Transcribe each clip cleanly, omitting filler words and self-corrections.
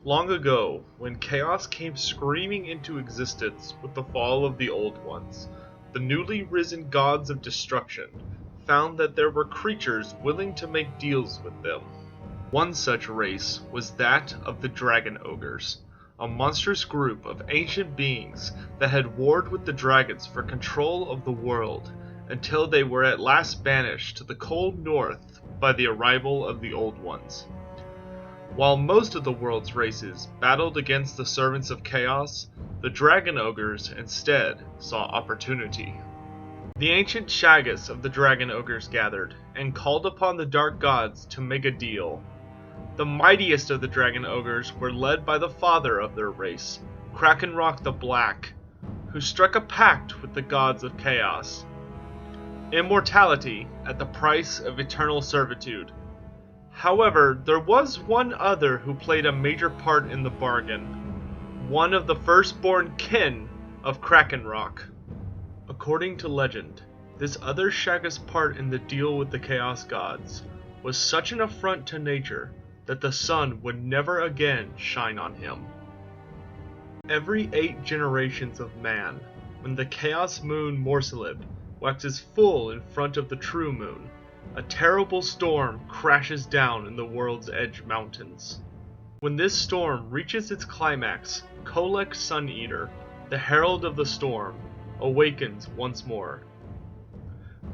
Long ago, when chaos came screaming into existence with the fall of the Old Ones, the newly risen gods of destruction found that there were creatures willing to make deals with them. One such race was that of the Dragon Ogres, a monstrous group of ancient beings that had warred with the dragons for control of the world until they were at last banished to the cold north by the arrival of the Old Ones. While most of the world's races battled against the servants of chaos, the Dragon Ogres instead saw opportunity. The ancient Shaggas of the Dragon Ogres gathered and called upon the Dark Gods to make a deal. The mightiest of the Dragon Ogres were led by the father of their race, Krakenrock the Black, who struck a pact with the gods of chaos. Immortality at the price of eternal servitude. However, there was one other who played a major part in the bargain, one of the firstborn kin of Krakenrock. According to legend, this other Shaggas' part in the deal with the Chaos Gods was such an affront to nature that the sun would never again shine on him. Every 8 generations of man, when the Chaos Moon Morsalib waxes full in front of the true moon, a terrible storm crashes down in the World's Edge Mountains. When this storm reaches its climax, Kholek Suneater, the Herald of the Storm, awakens once more.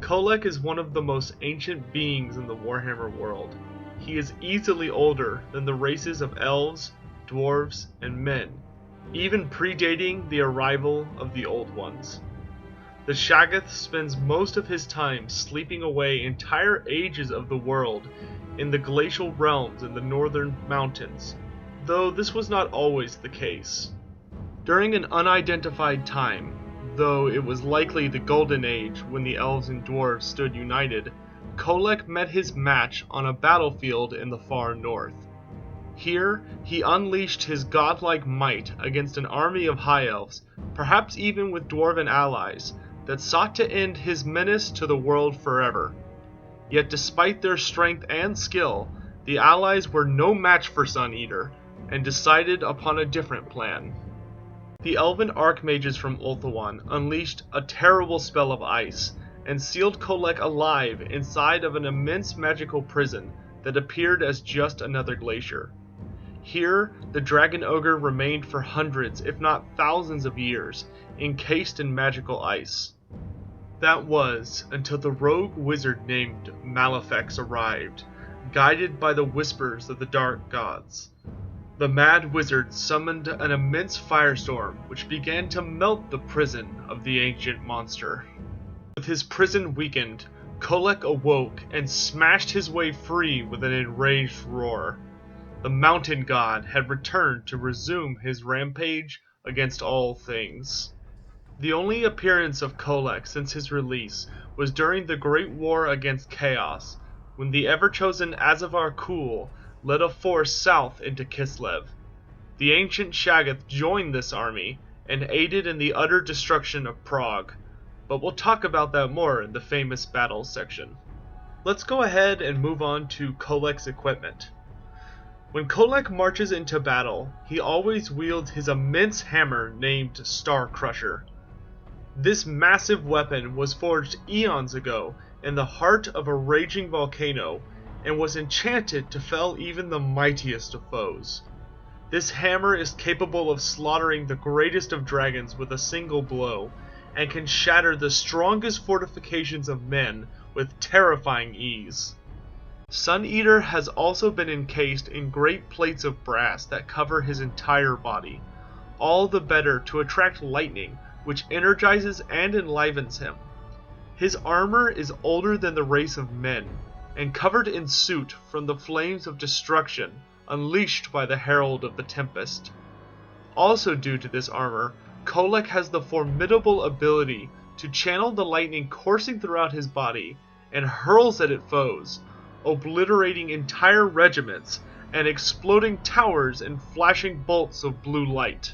Kholek is one of the most ancient beings in the Warhammer world. He is easily older than the races of elves, dwarves, and men, even predating the arrival of the Old Ones. The Shaggoth spends most of his time sleeping away entire ages of the world in the glacial realms in the northern mountains, though this was not always the case. During an unidentified time, though it was likely the Golden Age when the elves and dwarves stood united, Kholek met his match on a battlefield in the far north. Here, he unleashed his godlike might against an army of high elves, perhaps even with dwarven allies, that sought to end his menace to the world forever. Yet despite their strength and skill, the allies were no match for Suneater, and decided upon a different plan. The elven archmages from Ulthuan unleashed a terrible spell of ice, and sealed Kholek alive inside of an immense magical prison that appeared as just another glacier. Here, the Dragon Ogre remained for hundreds, if not thousands of years, encased in magical ice. That was until the rogue wizard named Malefix arrived, guided by the whispers of the Dark Gods. The mad wizard summoned an immense firestorm which began to melt the prison of the ancient monster. With his prison weakened, Kholek awoke and smashed his way free with an enraged roar. The mountain god had returned to resume his rampage against all things. The only appearance of Kholek since his release was during the Great War against Chaos, when the ever-chosen Azavar Kul led a force south into Kislev. The ancient Shaggoth joined this army and aided in the utter destruction of Prague, but we'll talk about that more in the famous battles section. Let's go ahead and move on to Kholek's equipment. When Kholek marches into battle, he always wields his immense hammer named Star Crusher. This massive weapon was forged eons ago in the heart of a raging volcano and was enchanted to fell even the mightiest of foes. This hammer is capable of slaughtering the greatest of dragons with a single blow, and can shatter the strongest fortifications of men with terrifying ease. Suneater has also been encased in great plates of brass that cover his entire body, all the better to attract lightning, which energizes and enlivens him. His armor is older than the race of men, and covered in soot from the flames of destruction unleashed by the Herald of the Tempest. Also due to this armor, Kholek has the formidable ability to channel the lightning coursing throughout his body and hurls it at foes, obliterating entire regiments and exploding towers in flashing bolts of blue light.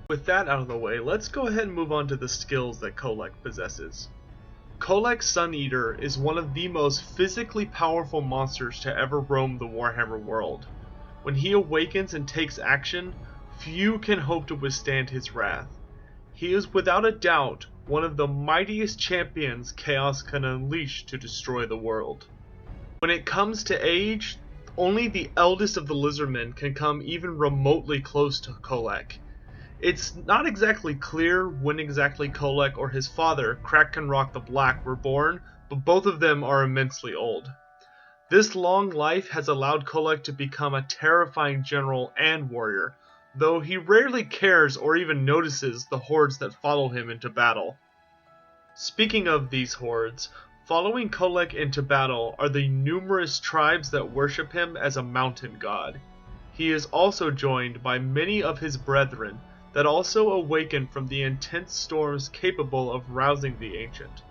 With that out of the way, let's go ahead and move on to the skills that Kholek possesses. Kholek Suneater is one of the most physically powerful monsters to ever roam the Warhammer world. When he awakens and takes action, few can hope to withstand his wrath. He is without a doubt one of the mightiest champions Chaos can unleash to destroy the world. When it comes to age, only the eldest of the Lizardmen can come even remotely close to Kholek. It's not exactly clear when exactly Kholek or his father, Krakenrock the Black, were born, but both of them are immensely old. This long life has allowed Kholek to become a terrifying general and warrior, though he rarely cares or even notices the hordes that follow him into battle. Speaking of these hordes, following Kholek into battle are the numerous tribes that worship him as a mountain god. He is also joined by many of his brethren that also awaken from the intense storms capable of rousing the Ancient.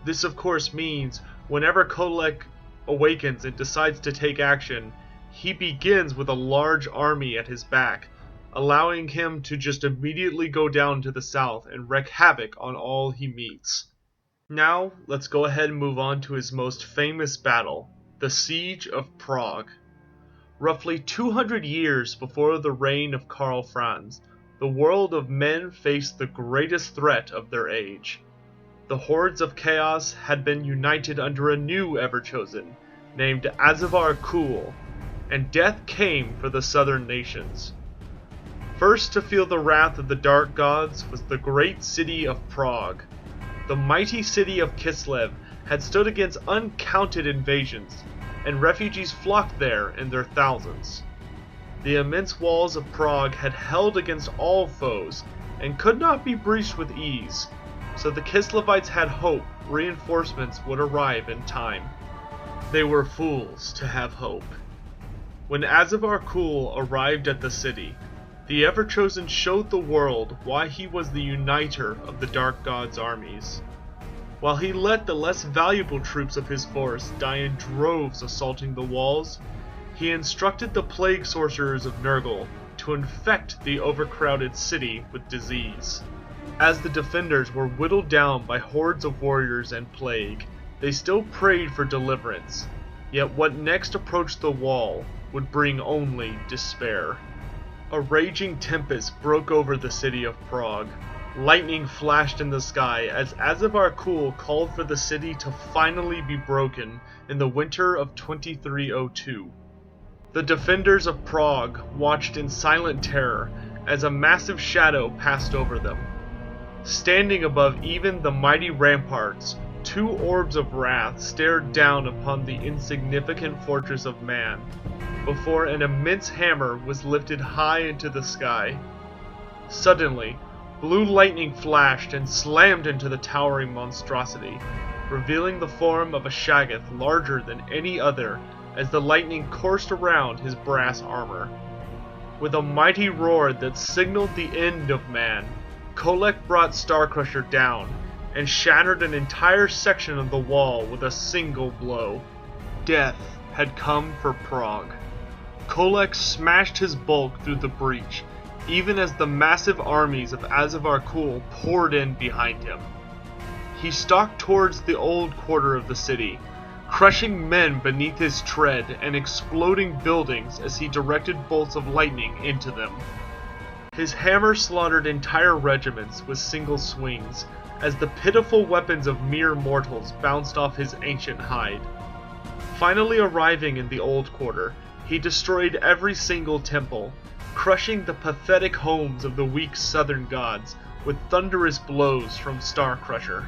This of course means whenever Kholek awakens and decides to take action, he begins with a large army at his back, allowing him to just immediately go down to the south and wreak havoc on all he meets. Now, let's go ahead and move on to his most famous battle, the Siege of Prague. Roughly 200 years before the reign of Karl Franz, the world of men faced the greatest threat of their age. The hordes of chaos had been united under a new Everchosen, named Azavar Kul, and death came for the southern nations. First to feel the wrath of the dark gods was the great city of Prague. The mighty city of Kislev had stood against uncounted invasions, and refugees flocked there in their thousands. The immense walls of Prague had held against all foes, and could not be breached with ease, so the Kislevites had hope reinforcements would arrive in time. They were fools to have hope. When Azavar Kul arrived at the city, the Everchosen showed the world why he was the uniter of the Dark God's armies. While he let the less valuable troops of his force die in droves assaulting the walls, he instructed the plague sorcerers of Nurgle to infect the overcrowded city with disease. As the defenders were whittled down by hordes of warriors and plague, they still prayed for deliverance, yet what next approached the wall would bring only despair. A raging tempest broke over the city of Prague. Lightning flashed in the sky as Azavar Kul called for the city to finally be broken in the winter of 2302. The defenders of Prague watched in silent terror as a massive shadow passed over them. Standing above even the mighty ramparts, two orbs of wrath stared down upon the insignificant fortress of man, before an immense hammer was lifted high into the sky. Suddenly, blue lightning flashed and slammed into the towering monstrosity, revealing the form of a Shaggoth larger than any other as the lightning coursed around his brass armor. With a mighty roar that signaled the end of man, Kholek brought Starcrusher down and shattered an entire section of the wall with a single blow. Death had come for Prague. Kholek smashed his bulk through the breach, even as the massive armies of Azavar Kul poured in behind him. He stalked towards the old quarter of the city, crushing men beneath his tread and exploding buildings as he directed bolts of lightning into them. His hammer slaughtered entire regiments with single swings, as the pitiful weapons of mere mortals bounced off his ancient hide. Finally arriving in the old quarter, he destroyed every single temple, crushing the pathetic homes of the weak southern gods with thunderous blows from Starcrusher.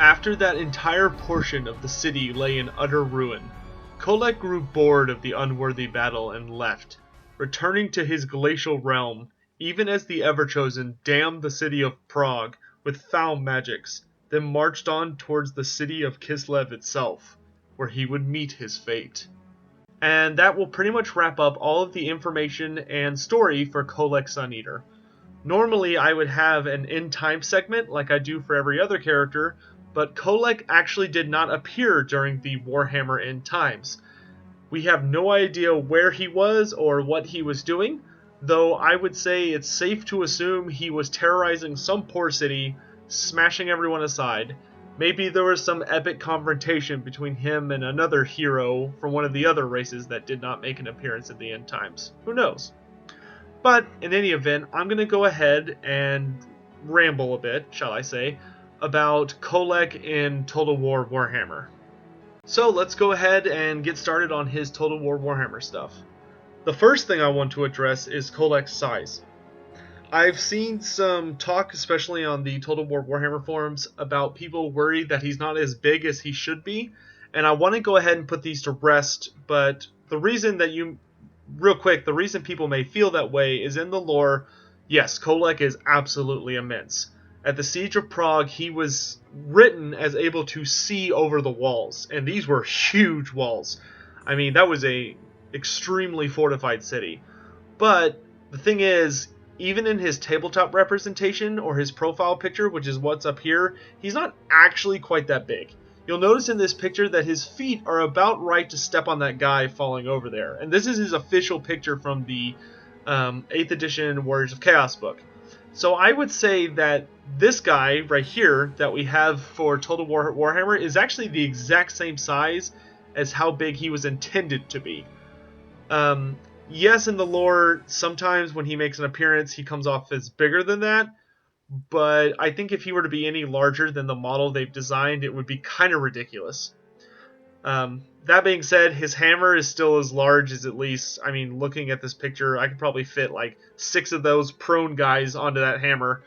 After that entire portion of the city lay in utter ruin, Kholek grew bored of the unworthy battle and left, returning to his glacial realm, even as the Everchosen damned the city of Prague with foul magics, then marched on towards the city of Kislev itself, where he would meet his fate. And that will pretty much wrap up all of the information and story for Kholek Suneater. Normally I would have an end time segment like I do for every other character, but Kholek actually did not appear during the Warhammer End Times. We have no idea where he was or what he was doing, though I would say it's safe to assume he was terrorizing some poor city, smashing everyone aside, Maybe there was some epic confrontation between him and another hero from one of the other races that did not make an appearance at the end times. Who knows? But in any event, I'm going to go ahead and ramble a bit, shall I say, about Kholek in Total War Warhammer. So let's go ahead and get started on his Total War Warhammer stuff. The first thing I want to address is Kholek's size. I've seen some talk, especially on the Total War Warhammer forums, about people worried that he's not as big as he should be, and I want to go ahead and put these to rest, but the reason people may feel that way is in the lore. Yes, Kholek is absolutely immense. At the Siege of Prague, he was written as able to see over the walls, and these were huge walls. I mean, that was a extremely fortified city. But the thing is, even in his tabletop representation or his profile picture, which is what's up here, he's not actually quite that big. You'll notice in this picture that his feet are about right to step on that guy falling over there. And this is his official picture from the 8th edition Warriors of Chaos book. So I would say that this guy right here that we have for Total War Warhammer is actually the exact same size as how big he was intended to be. Yes, in the lore, sometimes when he makes an appearance, he comes off as bigger than that. But I think if he were to be any larger than the model they've designed, it would be kind of ridiculous. That being said, his hammer is still as large as, at least, I mean, looking at this picture, I could probably fit like 6 of those prone guys onto that hammer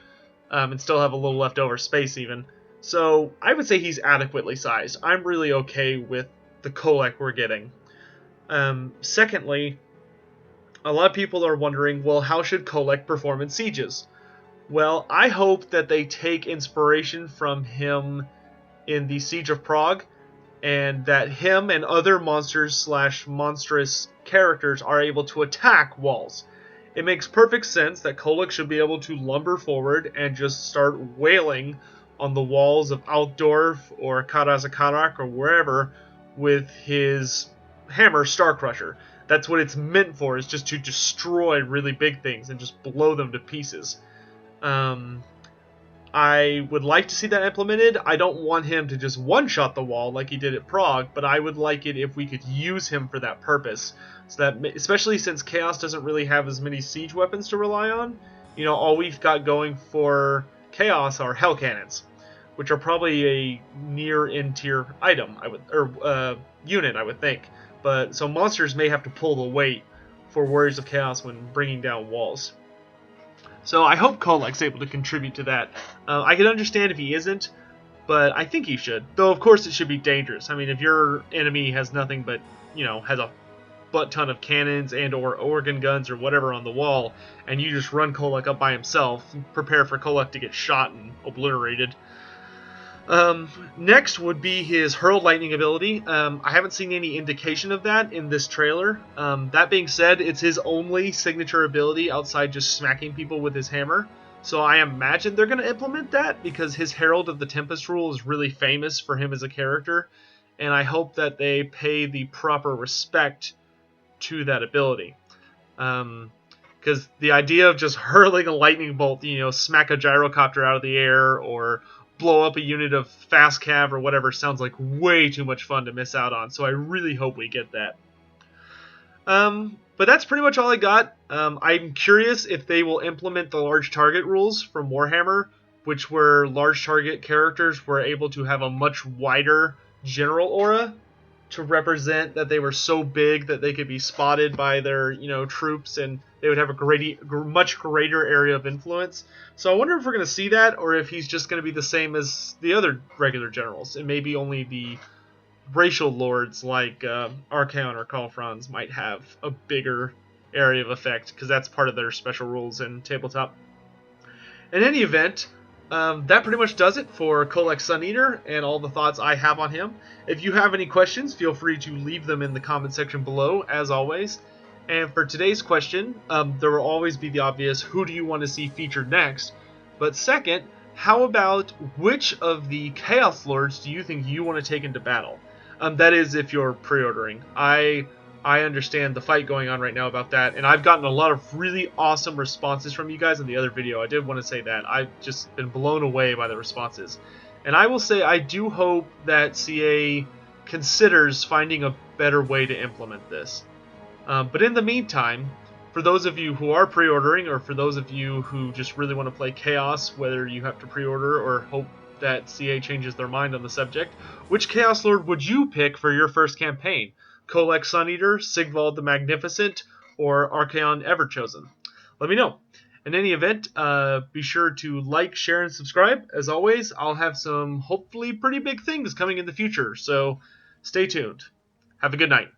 and still have a little leftover space even. So I would say he's adequately sized. I'm really okay with the Kholek we're getting. Secondly, a lot of people are wondering, well, how should Kholek perform in sieges? Well, I hope that they take inspiration from him in the Siege of Prague, and that him and other monsters/monstrous characters are able to attack walls. It makes perfect sense that Kholek should be able to lumber forward and just start wailing on the walls of Altdorf or Karazakarak or wherever with his hammer, Starcrusher. That's what it's meant for, is just to destroy really big things and just blow them to pieces. I would like to see that implemented. I don't want him to just one-shot the wall like he did at Prague, but I would like it if we could use him for that purpose. So that, especially since Chaos doesn't really have as many siege weapons to rely on, you know, all we've got going for Chaos are Hell Cannons, which are probably a near end-tier item, unit, I would think. But so monsters may have to pull the weight for Warriors of Chaos when bringing down walls. So I hope Kholek's able to contribute to that. I can understand if he isn't, but I think he should. Though, of course, it should be dangerous. I mean, if your enemy has nothing but, you know, has a butt ton of cannons and or organ guns or whatever on the wall, and you just run Kholek up by himself, prepare for Kholek to get shot and obliterated. Next would be his Hurl Lightning ability. I haven't seen any indication of that in this trailer. That being said, it's his only signature ability outside just smacking people with his hammer. So I imagine they're going to implement that because his Herald of the Tempest rule is really famous for him as a character. And I hope that they pay the proper respect to that ability. Because the idea of just hurling a lightning bolt, you know, smack a gyrocopter out of the air or blow up a unit of fast cav or whatever sounds like way too much fun to miss out on, so I really hope we get that. But that's pretty much all I got. I'm curious if they will implement the large target rules from Warhammer, which were large target characters were able to have a much wider general aura to represent that they were so big that they could be spotted by their, you know, troops, and they would have a much greater area of influence. So I wonder if we're going to see that, or if he's just going to be the same as the other regular generals, and maybe only the racial lords like Archaon or Kalfrons might have a bigger area of effect, because that's part of their special rules in tabletop. In any event, that pretty much does it for Kholek Suneater and all the thoughts I have on him. If you have any questions, feel free to leave them in the comment section below, as always. And for today's question, there will always be the obvious, who do you want to see featured next? But second, how about which of the Chaos Lords do you think you want to take into battle? That is, if you're pre-ordering. I understand the fight going on right now about that, and I've gotten a lot of really awesome responses from you guys in the other video. I did want to say that. I've just been blown away by the responses. And I will say I do hope that CA considers finding a better way to implement this. But in the meantime, for those of you who are pre-ordering, or for those of you who just really want to play Chaos, whether you have to pre-order or hope that CA changes their mind on the subject, which Chaos Lord would you pick for your first campaign? Kholek Suneater, Sigvald the Magnificent, or Archaon Everchosen? Let me know. In any event, be sure to like, share, and subscribe. As always, I'll have some hopefully pretty big things coming in the future, so stay tuned. Have a good night.